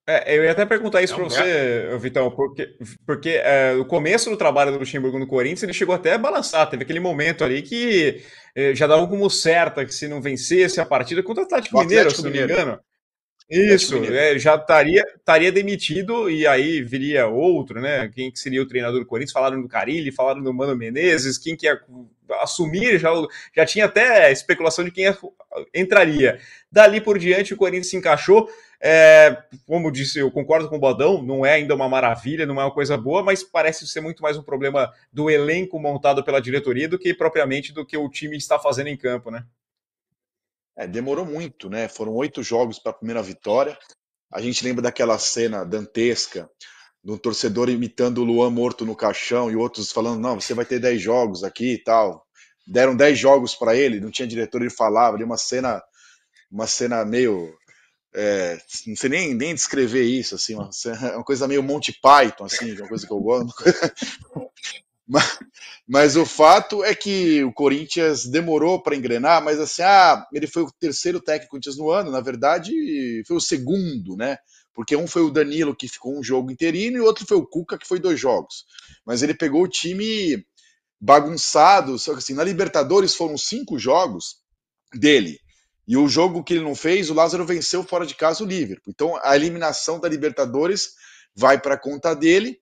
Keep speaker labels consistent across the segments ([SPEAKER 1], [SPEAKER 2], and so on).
[SPEAKER 1] Eu ia até perguntar isso
[SPEAKER 2] É
[SPEAKER 1] para
[SPEAKER 2] um mérito.
[SPEAKER 1] você, Vitão, porque o começo do trabalho do Luxemburgo no Corinthians, ele chegou até a balançar, teve aquele momento ali que já dava como certa que se não vencesse a partida contra o Atlético
[SPEAKER 2] O
[SPEAKER 1] Mineiro,
[SPEAKER 2] Atlético
[SPEAKER 1] se não me
[SPEAKER 2] Mineiro.
[SPEAKER 1] engano.
[SPEAKER 2] Atlético
[SPEAKER 1] Isso,
[SPEAKER 2] Mineiro.
[SPEAKER 1] já estaria demitido e aí viria outro, né? Quem que seria o treinador do Corinthians? Falaram do Carille, falaram do Mano Menezes, quem que ia assumir, já tinha até especulação de quem entraria. Dali por diante o Corinthians se encaixou. Como disse, eu concordo com o Bodão, não é ainda uma maravilha, não é uma coisa boa, mas parece ser muito mais um problema do elenco montado pela diretoria do que propriamente do que o time está fazendo em campo, né?
[SPEAKER 2] Demorou muito, né? Foram 8 jogos para a primeira vitória. A gente lembra daquela cena dantesca do torcedor imitando o Luan morto no caixão e outros falando, não, você vai ter 10 jogos aqui e tal. Deram 10 jogos para ele, não tinha diretor, ele falava, ali uma cena meio, não sei nem descrever isso, assim, uma coisa meio Monty Python, assim, uma coisa que eu gosto. Mas, mas o fato é que o Corinthians demorou para engrenar, mas assim, ele foi o terceiro técnico do Corinthians no ano, na verdade, foi o segundo, né? Porque um foi o Danilo, que ficou um jogo interino, e o outro foi o Cuca, que foi 2 jogos. Mas ele pegou o time bagunçado, só que assim, na Libertadores foram 5 jogos dele. E o jogo que ele não fez, o Lázaro venceu fora de casa o Liverpool. Então a eliminação da Libertadores vai para conta dele.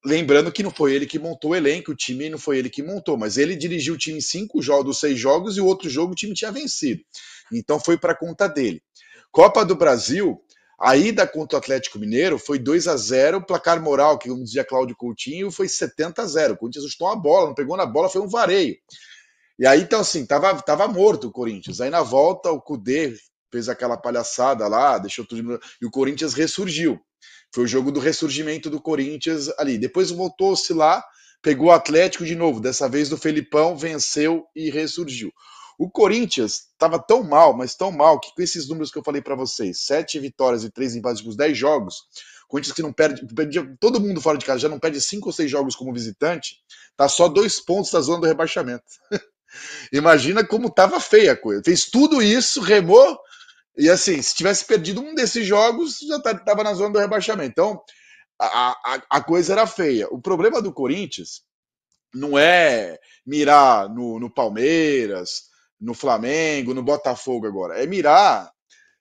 [SPEAKER 2] Lembrando que não foi ele que montou o elenco, o time não foi ele que montou, mas ele dirigiu o time em 5 jogos dos 6 jogos e o outro jogo o time tinha vencido. Então foi para conta dele. Copa do Brasil, a ida contra o Atlético Mineiro foi 2-0, placar moral, que como dizia Cláudio Coutinho, foi 70-0. O Corinthians chutou a bola, não pegou na bola, foi um vareio. E aí, então, assim, tava morto o Corinthians. Aí na volta, o Cudê fez aquela palhaçada lá, deixou tudo. E o Corinthians ressurgiu. Foi o jogo do ressurgimento do Corinthians ali. Depois voltou a oscilar, pegou o Atlético de novo. Dessa vez do Felipão, venceu e ressurgiu. O Corinthians estava tão mal, mas tão mal, que com esses números que eu falei para vocês, 7 vitórias e 3 empates nos 10 jogos, o Corinthians que não perde, todo mundo fora de casa, já não perde 5 ou 6 jogos como visitante, tá só 2 pontos da zona do rebaixamento. Imagina como tava feia a coisa. Fez tudo isso, remou, e assim, se tivesse perdido um desses jogos, já tava na zona do rebaixamento. Então, a coisa era feia. O problema do Corinthians não é mirar no Palmeiras, no Flamengo, no Botafogo agora. É mirar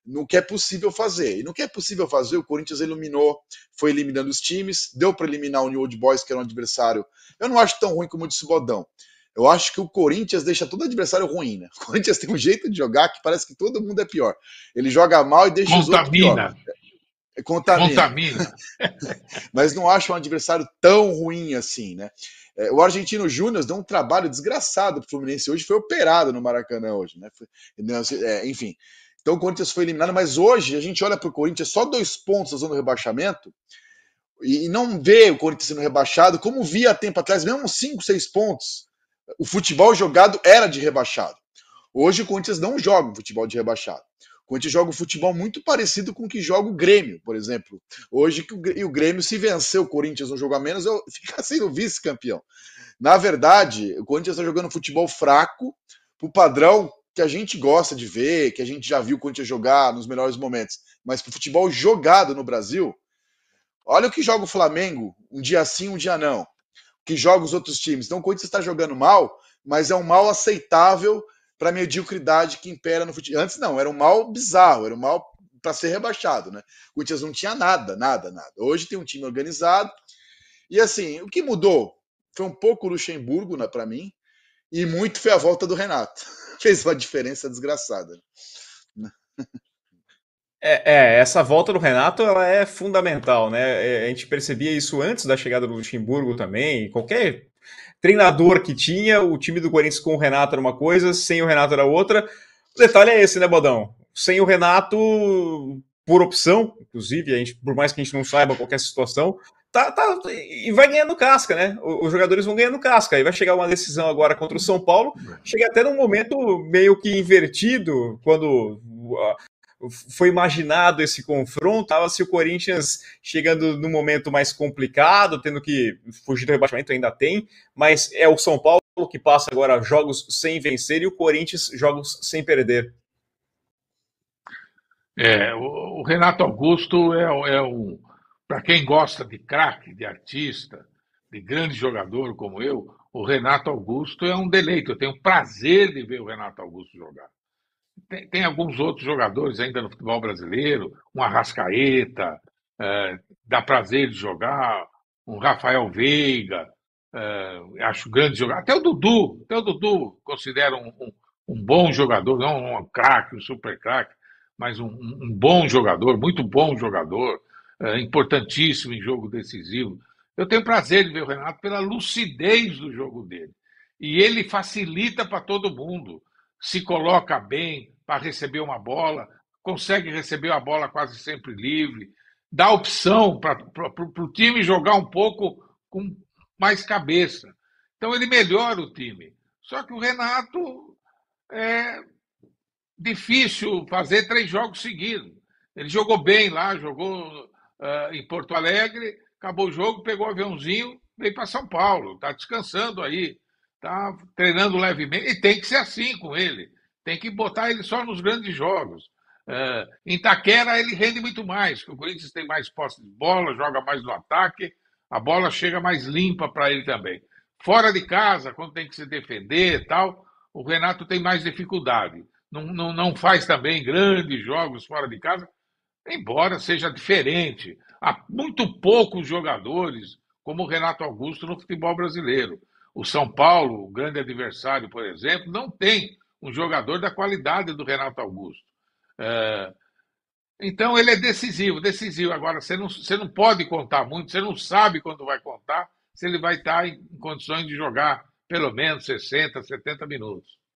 [SPEAKER 2] no que é possível fazer. E no que é possível fazer, o Corinthians eliminou, foi eliminando os times, deu para eliminar o New Old Boys, que era um adversário. Eu não acho tão ruim como disse o Bodão. Eu acho que o Corinthians deixa todo adversário ruim, né? O Corinthians tem um jeito de jogar que parece que todo mundo é pior. Ele joga mal e deixa os outros pior. Contamina, Contamina. contamina. Mas não acho um adversário tão ruim assim, né? O Argentino Júnior deu um trabalho desgraçado pro Fluminense hoje, foi operado no Maracanã hoje, né? Enfim. Então o Corinthians foi eliminado, mas hoje a gente olha pro Corinthians só 2 pontos na zona do rebaixamento e não vê o Corinthians sendo rebaixado como via há tempo atrás, mesmo 5, 6 pontos. O futebol jogado era de rebaixado. Hoje o Corinthians não joga um futebol de rebaixado. O Corinthians joga um futebol muito parecido com o que joga o Grêmio, por exemplo. Hoje o Grêmio, se vencer o Corinthians um jogo a menos, fica sendo vice-campeão. Na verdade, o Corinthians está jogando futebol fraco, pro padrão que a gente gosta de ver, que a gente já viu o Corinthians jogar nos melhores momentos. Mas pro futebol jogado no Brasil, olha o que joga o Flamengo, um dia sim, um dia não. O que joga os outros times. Então o Corinthians está jogando mal, mas é um mal aceitável para a mediocridade que impera no futebol. Antes não, era um mal bizarro, era um mal para ser rebaixado, né? O Corinthians não tinha nada, nada, nada. Hoje tem um time organizado. E assim, o que mudou foi um pouco o Luxemburgo, né, para mim, e muito foi a volta do Renato. Fez uma diferença desgraçada.
[SPEAKER 1] Essa volta do Renato ela é fundamental, né? A gente percebia isso antes da chegada do Luxemburgo também. Qualquer treinador que tinha, o time do Corinthians com o Renato era uma coisa, sem o Renato era outra. O detalhe é esse, né, Bodão? Sem o Renato, por opção, inclusive, por mais que a gente não saiba qualquer situação, e vai ganhando casca, né? Os jogadores vão ganhando casca. Aí vai chegar uma decisão agora contra o São Paulo, chega até num momento meio que invertido, quando foi imaginado esse confronto, tava se o Corinthians chegando num momento mais complicado, tendo que fugir do rebaixamento, ainda tem, mas é o São Paulo que passa agora jogos sem vencer e o Corinthians jogos sem perder.
[SPEAKER 3] O Renato Augusto para quem gosta de craque, de artista, de grande jogador como eu, o Renato Augusto é um deleite. Eu tenho prazer de ver o Renato Augusto jogar. Tem alguns outros jogadores ainda no futebol brasileiro, um Arrascaeta, dá prazer de jogar, um Rafael Veiga, acho grande jogador. Até o Dudu considero um bom jogador, não um craque, um super craque, mas um bom jogador, muito bom jogador, importantíssimo em jogo decisivo. Eu tenho prazer de ver o Renato pela lucidez do jogo dele. E ele facilita para todo mundo, se coloca bem para receber uma bola, consegue receber a bola quase sempre livre, dá opção para o time jogar um pouco com mais cabeça. Então ele melhora o time. Só que o Renato é difícil fazer 3 jogos seguidos. Ele jogou bem lá, jogou em Porto Alegre, acabou o jogo, pegou o aviãozinho, veio para São Paulo, está descansando aí, está treinando levemente, e tem que ser assim com ele, tem que botar ele só nos grandes jogos. Em Itaquera ele rende muito mais, porque o Corinthians tem mais posse de bola, joga mais no ataque, a bola chega mais limpa para ele também. Fora de casa, quando tem que se defender e tal, o Renato tem mais dificuldade. Não faz também grandes jogos fora de casa, embora seja diferente. Há muito poucos jogadores como o Renato Augusto no futebol brasileiro. O São Paulo, o grande adversário, por exemplo, não tem um jogador da qualidade do Renato Augusto. É, então ele é decisivo, decisivo. Agora, você não pode contar muito, você não sabe quando vai contar, se ele vai estar em condições de jogar pelo menos 60, 70 minutos.